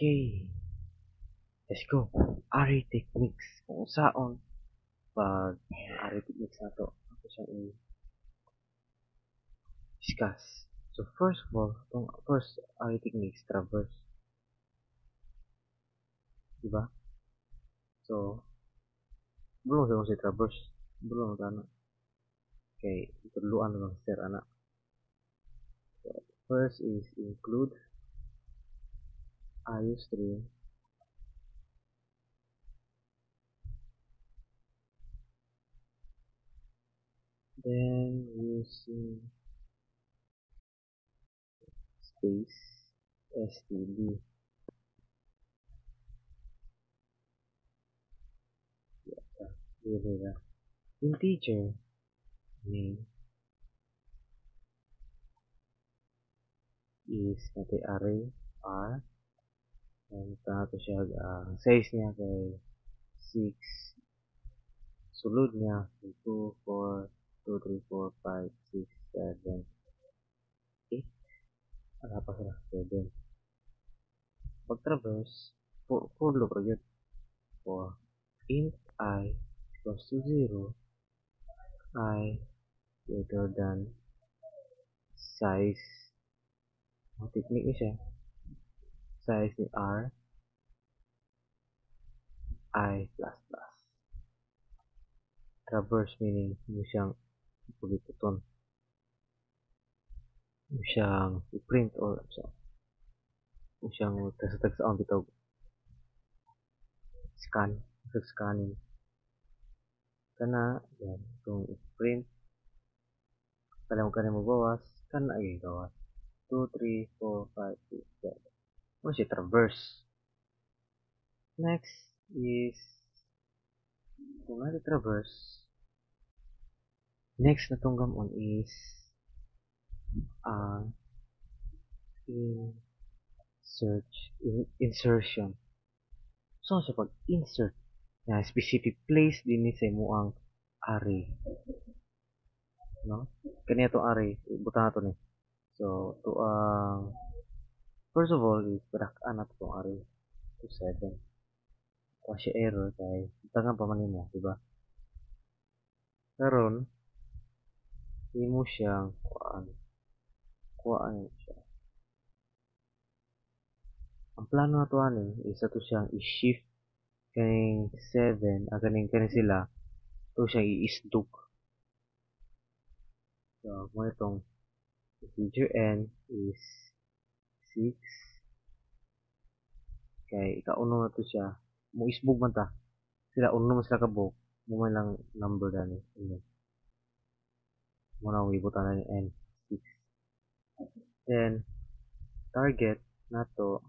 Okay, let's go. Ari techniques. Kung saan pag Ari techniques na to, ako siyang i-discuss. So first of all, itong first Ari techniques, traverse. Diba? So, belum sa si traverse. Belum ka na. Okay, perluan lang sir anak. So, first is include IO stream. Then using space std. Yeah, integer name is natin array r, and nato siya ang size niya kay 6, sulod niya 2, 4, 2, 3, 4, 5, 6, 7, 8, ano pa sila 7. Pag traverse for loop agad for int I equals to 0, I greater than size, ang technique niya siya, size ni r I plus plus. Traverse meaning mo siyang ipulituton, mo siyang i-print or mo siyang tagsa-tagsaan bitaw scanning kana yan kung i-print kala mo kanimo bawas kana ay gawas 2, 3, 4, 5, 6, 7 mo siya traverse. Next is kung natin traverse, next na tong gamon is insertion. So sa pag-insert na specific place din sa mo ang array, no? Kani itong array ibutan nato ni. So to first of all is back-an nato itong array to 7. Kung siya error kay tangan pa man nimo, di ba? Karon imo siyang kuan siya. Ang plano nato ani is ato siyang i-shift kaning 7 kaning sila to siyang i-isdug. So mo itong integer n is 6 kay ikauno na to siya mo isbug man ta sila uno man sila kabuk mo man lang number dani mo na ibutan na ni n 6. Then target nato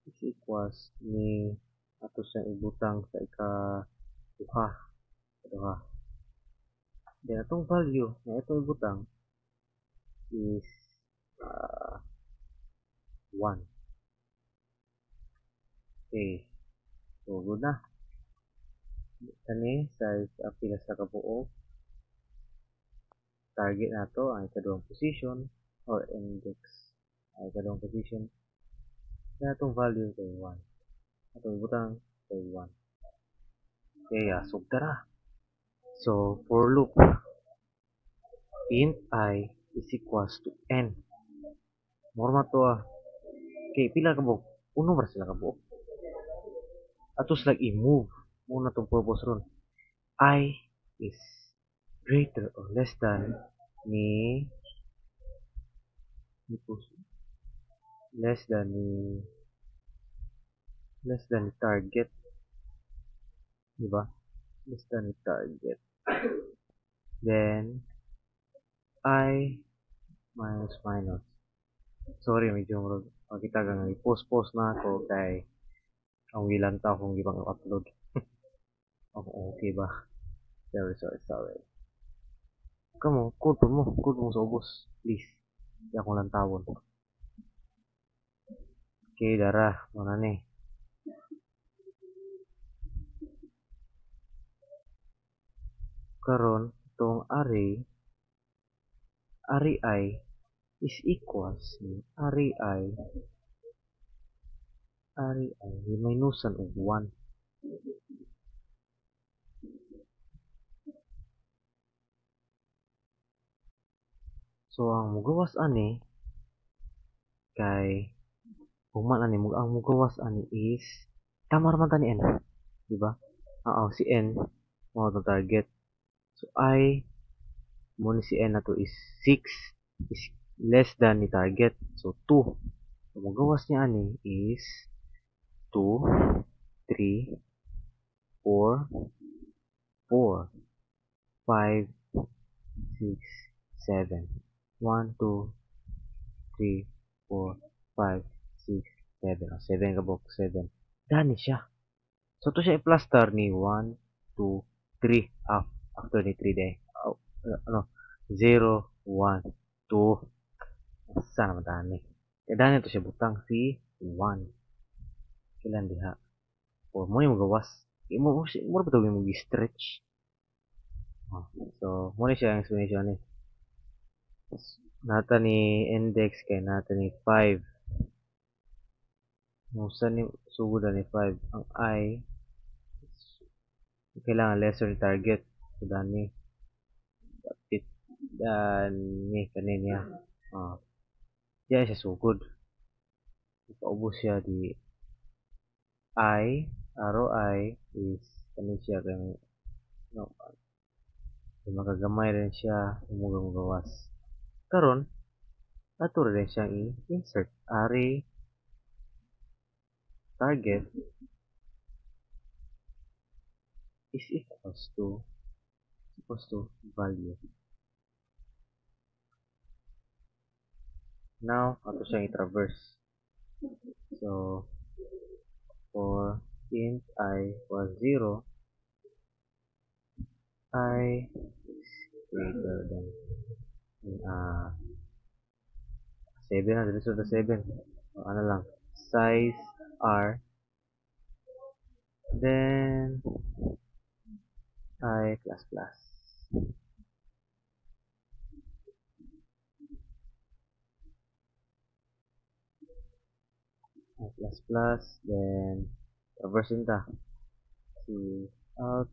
is equals ni ato siyang ibutang sa duha. Then atong value na itong ibutang is 1. Okay, so good na. Kani size pila sa kabuo. Target nato ang ikaduhang position or index ang ikaduhang position. Kaya itong value kay 1. Atong ibutang kay 1. Kaya sugtara. So for loop int I is equals to n. Morma to kay pila kabuk? Uno ba sila kabuk? Atos like i-move muna itong purpose ron. I is greater or less than ni less than target, di ba? Less than target. Then I minus. Sorry, medyo makita ka nga i-post na ako kay ang ilan ta akong ibang upload. Okay ba? Sorry. Kamu, code mo sa ubos, please. Di akong lantawon. Okay, dara, mana ni? Karon itong array I is equals ni array I Ari ay minusan og 1. So ang mugawas ani kay human ani ang mugawas ani is tama man ta ni n, di ba? Oo, si n mao to target. So I mo ni si n na to is 6 is less than ni target. So 2. So mugawas niya ani is 2, 3, 4, 4, 5, 6, 7. 1, 2, 3, 4, 5, 6, 7. O, 7 ka bok, 7. Dani siya. So, to siya i-plaster ni 1, 2, 3. After ni 3 day. Oh, ano, 0, 1, 2. Saan naman dani? Kaya dani to siya butang si 1. Kailan diha? O, mo yung magawas. Mo ba ito yung stretch? Oh, so, muna siya ang explanation ni. Nata ni index kay nata ni 5. Musa ni sugod ni 5. Ang I kailangan lesser ni target. So, dani. Dapit. Dani. Kanina. Diyan siya sugod. Ipaubos siya di I. Arrow I is kanin siya kang no, makagamay rin siya umugang gawas. Karon ato rin siyang i-insert. Ari target is equals to value. Now, ato siyang i-traverse. So, for int I was 0, I is greater than 7 na, dito sa 7. So, ano lang, size R, then I plus plus. I plus plus, then traversing ta. Si out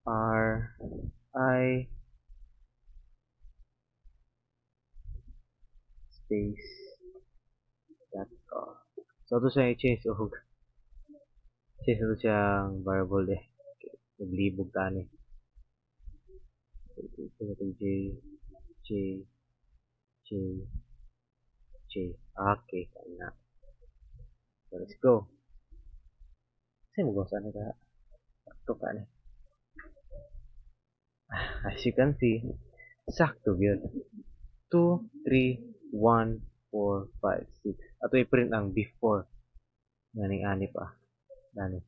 R I space that so ito siya i-change change ito siyang variable naglibog tani. Ito J J J J. Okay, na. So let's go. Kasi mo saan ka sakto ka ni. As you can see, sakto yun. 2, 3, 1, 4, 5, 6. Ato i-print ang before. Ganing ani pa. Dani.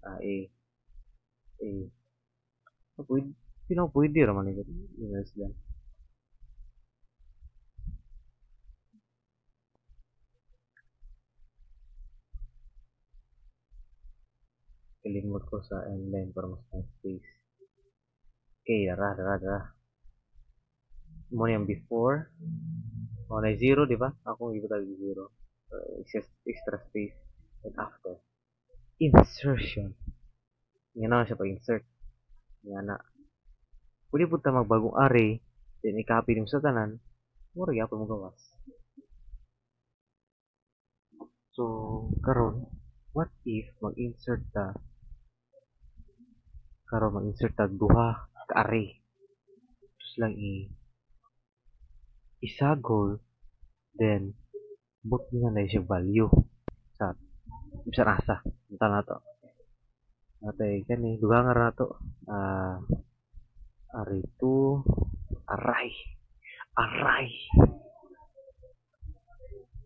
A. Pwede raman ito. Yes, lang. Kalimot ko sa end-line para mas may space. Okay, dara. Mo yung before. O, na 0, di ba? Ako iba talaga 0. Extra space. And after. Insertion. Nga na siya pag-insert. Nga na. Pwede po ta magbagong array. Then, i-copy mo sa tanan. Mura yapon mo gawas. So, karon what if mag-insert ta duha ka array. Tapos lang isagol, then bot nga na siya value sa bisan asa. Punta na to. Natay kani duha nga ra to. Array 2 array.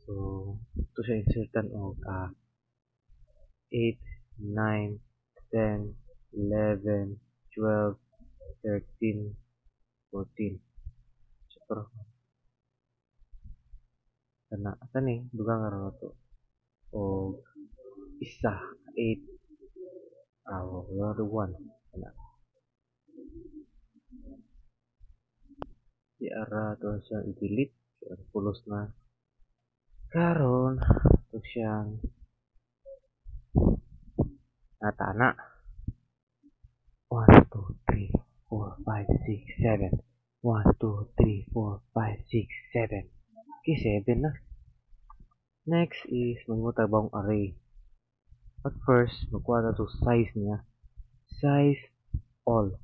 So, ito siya insertan og 8, 9, 10, 11, 12, 13, 14. Pero kana kani dugang nga ra to o isa 8 wala to 1 kana ara to siyang i-delete. So, pulos na. Karon, to siyang natana. 1, 2, 3, 4, 5, 6, 7. 1, 2, 3, 4, 5, 6, 7. Okay, 7 na. Next is magmutabang array. But first, magkuha na to size niya. Size all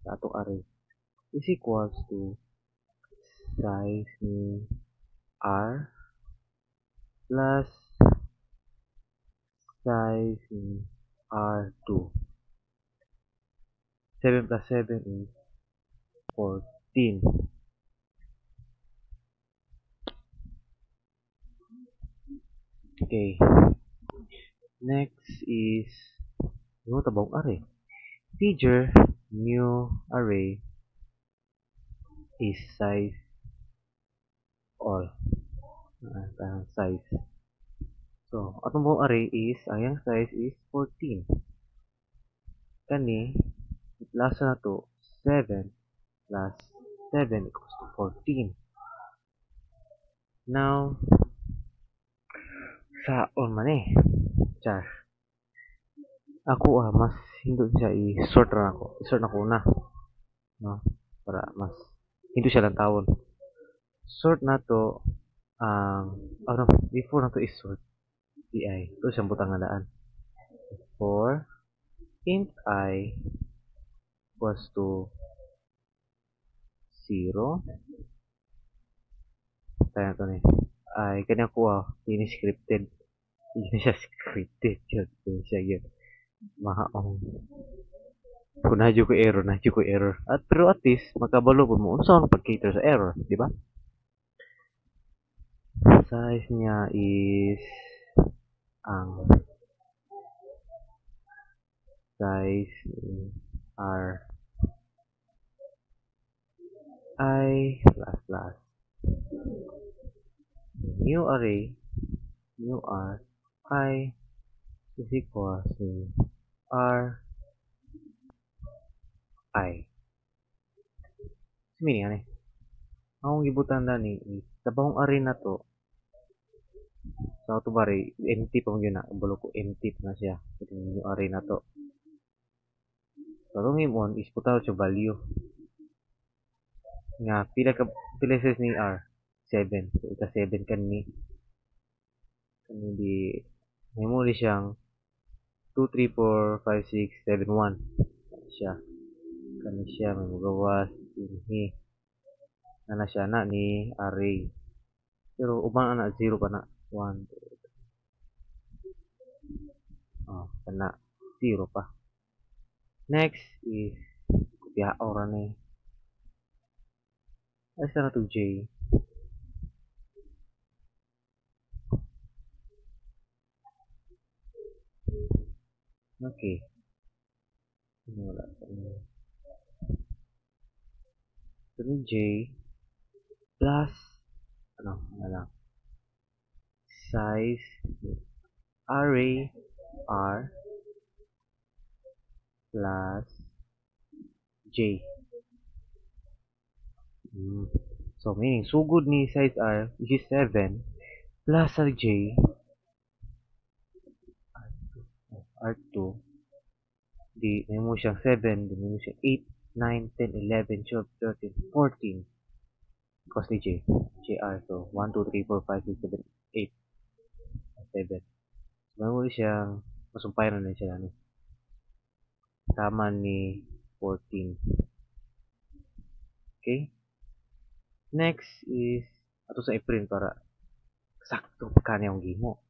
sa atong array is equals to size ni R plus size ni R2. 7 plus 7 is 14. Okay. Next is yung tabong array. Integer new array is size all. Size. So, atong buong array is, ang size is 14. Kani, plus na to, 7 plus 7 equals to 14. Now, sa on man char. Ako mas hindi siya i-sort na ako. I-sort na ko na. No? Para mas hindi siya lang tawon. Sort na to before na to is-sort di ito siyang butang nga daan. For int I equals to 0. Kaya ito ni. Ay, kanya ko ini scripted. Hindi siya scripted. Yun siya yun. Mahaong. Kung na ko error. Pero at least, makabalo po mo. Unsa ang pag-cater sa error, di ba? Size niya is ang size R I plus new array new R I is equal to R I. Meaning ano akong gibutan na ni tabang array na to sa auto bari empty pa mo yun na bulo ko empty pa na siya yung array na to. So, itong imon is putaw siya value. Nga, pila size ni R? 7. So, ika 7 kani di, may muli siyang 2, 3, 4, 5, 6, 7, 1. Siya. Kani siya, may magawas. Ini. Nana siya na ni array. Pero, ubang na 0 pa na. 1, 2, kana 0 pa. Next is kopya ora ni. Asa na to J. Okay. Wala pa niya. So, J plus ano lang. Size array R plus J. So, meaning, sugod ni size R, which is 7, plus sa J, R2, di, may mo siyang 7, di may mo siyang 8, 9, 10, 11, 12, 13, 14, because ni J, JR, so, 1, 2, 3, 4, 5, 6, 7, 8, 7. So, may mo siyang, masumpayan na siya, ano, tama ni 14. Okay? Next is, ato sa i-print para sakto pa yung gimo.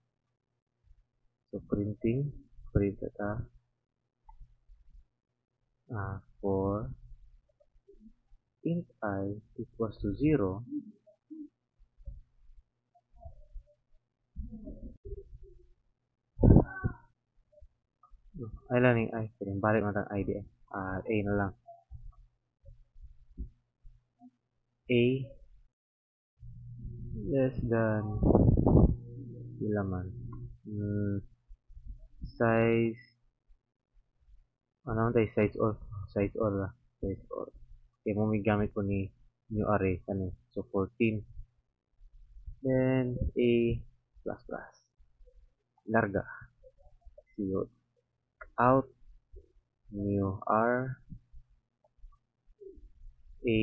So, print ata for int I equals to 0. Ay lang yung I. Balik mo ang ID. A na lang. A less than ilaman. Size ano tayo size all. Size all lah. Size all. Okay, mo may gamit ko ni new array kani. So 14. Then a plus plus. Larga. CO out new r a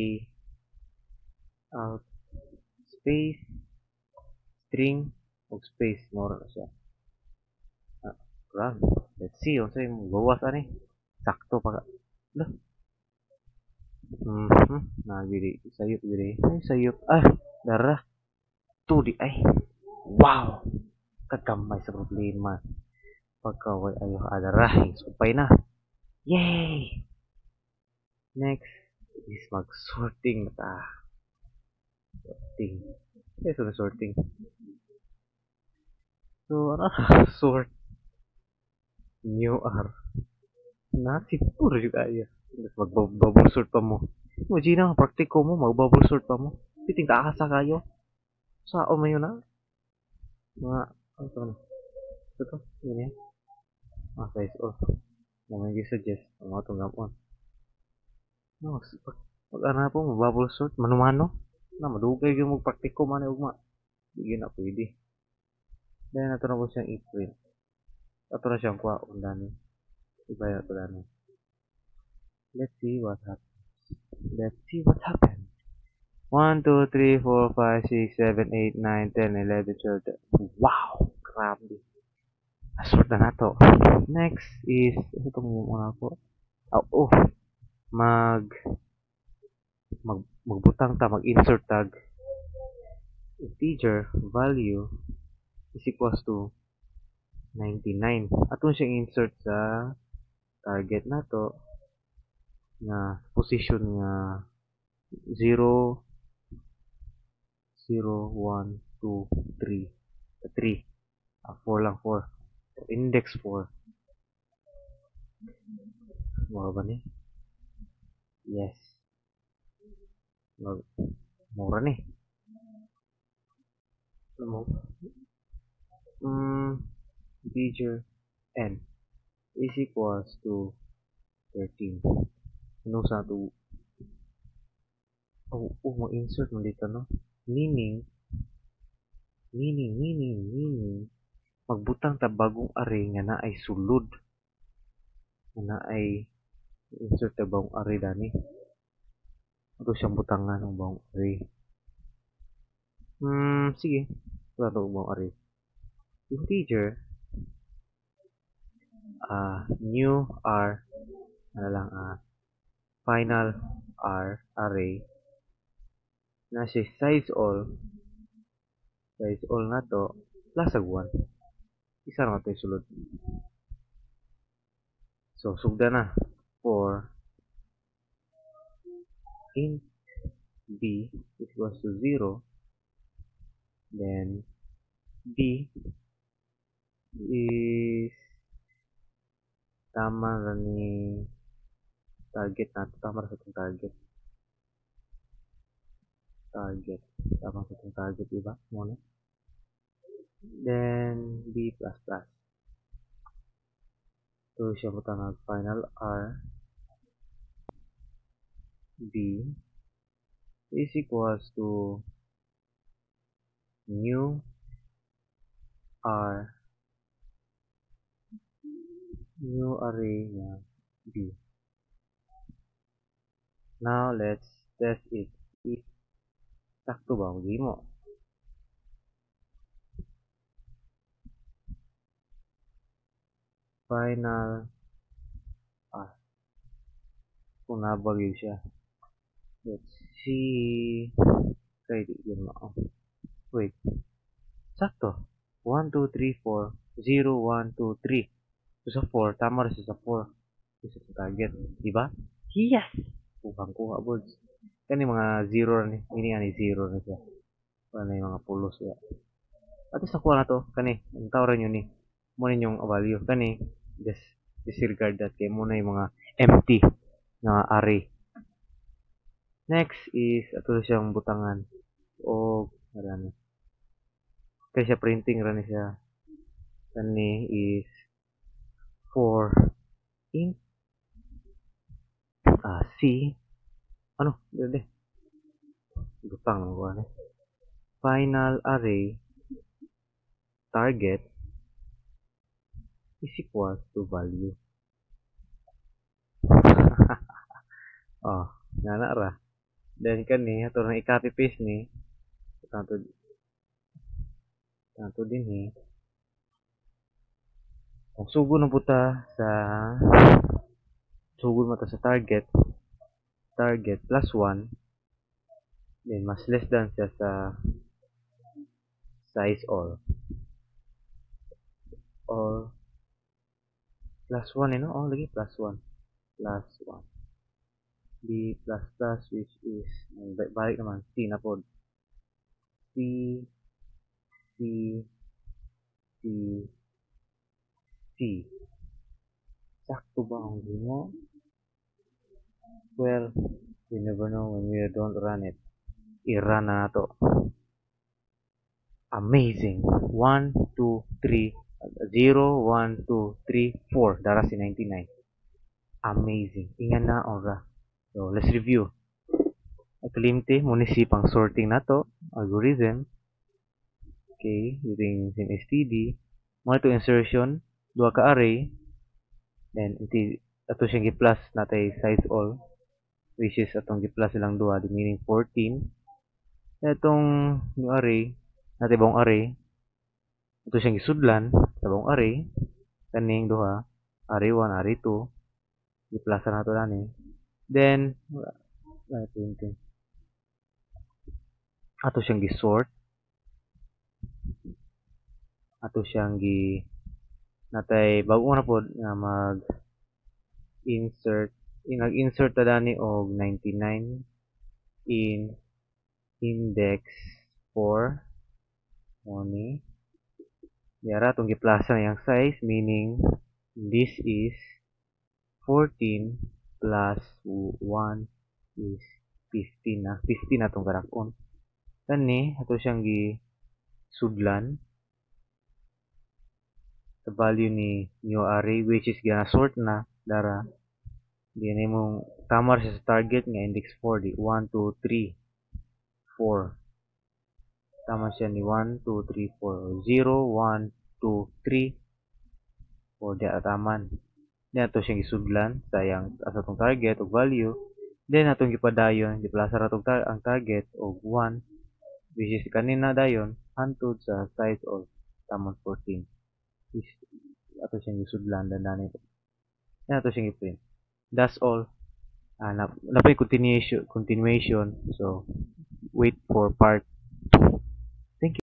out space string og space more na siya. Run. Let's see unsay gawas ani. Sakto pa. Lah. Nagiri sayop giri. Ay sayop. Darah. Tudi ay. Wow. Kagamay sa problema. Pagkaway ayo adarah. Supay na. Yay! Next is mag-sorting na ta. Sorting. Ito na sorting. So, ano? Sort. New R. Nasipur juga ya. Mag-bubble sort pa mo. Imagine ang praktiko mo, mag-bubble sort pa mo. Piting kaasa kayo. Saan mo yun na? Mga, ano ito na? Ito, yun yan. Size off. Mga suggest. Mga itong gamon. No, pag-ana po, mag-bubble sort. Mano-mano. Na, madugay yung mag-praktiko man yung ugma. Hindi na pwede. Then, ito na po siyang i-print. Ito na siyang kuha. Undani. Iba yan ito dani. Let's see what happens. Let's see what happens. 1, 2, 3, 4, 5, 6, 7, 8, 9, 10, 11, 12. Wow! Grabe. Nasort na nato. Next is, ito muna ako. Magbutang ta, mag-insert tag. Integer value is equals to 99. Atong siyang insert sa target nato na position nga 0, 0, 1, 2, 3. 3. 4 lang, 4. Index 4. Mga ba ni? Yes. Mura ni. Integer n is equals to 13. Ano sa to? Mag-insert mo dito, no? Meaning, magbutang ta bagong array nga na ay sulod. Nga na ay insert ta bagong array dani. Ito siyang butangan ng bagong array. Sige. Wala ito bagong array. Integer, new r, final r array, na siya size all na to, plus ag 1. Isa na ito yung sulod. So, sugda na. For int b is equals to 0, then b is tama na ni target natin. Tama sa itong target. Tama sa itong target, diba? Muna. Then, b plus plus. So, siya mo tanag final r b is equals to new array na b. Now, let's test it. If sakto ba? Hindi mo. Final kung nabagay siya. Let's see. Try it yun mo. Wait. Sakto. 1, 2, 3, 4. 0, 1, 2, 3. So, sa 4. Tama rin sa 4. Isa sa target. Diba? Yes! Kuha boards. Kani mga 0 na. Ini nga ni 0 na siya. Wala na yung mga pulos siya. At least nakuha na to. Kani. Ang tawran nyo ni. Muna yung value. Kani. Just disregard that. Kaya muna yung mga empty na array. Next is, ito siyang butangan. O, marami. Kaya siya printing rani siya. Kani is for int c ano dede final array target is equal to value. Oh, nana ra. Then kani ato nang i-copy paste ni tanto din eh. Kung sugod na puta sa sugod mo ta sa target plus 1, then mas less than siya sa size all plus 1 no? Oh, lagi plus 1 B plus which is balik naman C na pod C C C C sakto ba ang mo? Well, we never know when we don't run it. I-run na to. Amazing. 1, 2, 3, 0, 1, 2, 3, 4. Dara si 99. Amazing. Ingan na ora. So, let's review. Kalimti, munisipang sorting na to. Algorithm. Okay, using STD. Mga to insertion. Dua ka array. Then, ato siyang gi-plus natay size all. Which is atong gi-plus silang dua. Meaning 14. Itong new array. Natay bawang array. Ito siyang gisudlan sa bawang array. Kaning duha. Array 1, array 2. I-plus na ito lang eh. Then, ato siyang gi-sort. Ato siyang natay bago na po nga mag-insert. Nag-insert ta dani og 99 in index 4. Money. Yara itong gi-plus na yung size, meaning this is 14 plus 1 is 15 na. 15 na itong karakon. Kani, ito siyang gi-sudlan sa value ni new array which is gonna sort na dara. Di mong tamar siya sa target nga index 4 di 1 2 3 4. Tama siya ni 1 2 3 4 0 1 2 3 4 di ataman. Then ato siyang gisudlan sa yang asa tong target og value. Then atong gipadayon giplasar atong ang target og 1 which is kanina dayon hantod sa size of tamon 14. Ato siyang gisudlan dandanan ito. Yan ato siyang i-print. That's all. Napay continuation. So wait for part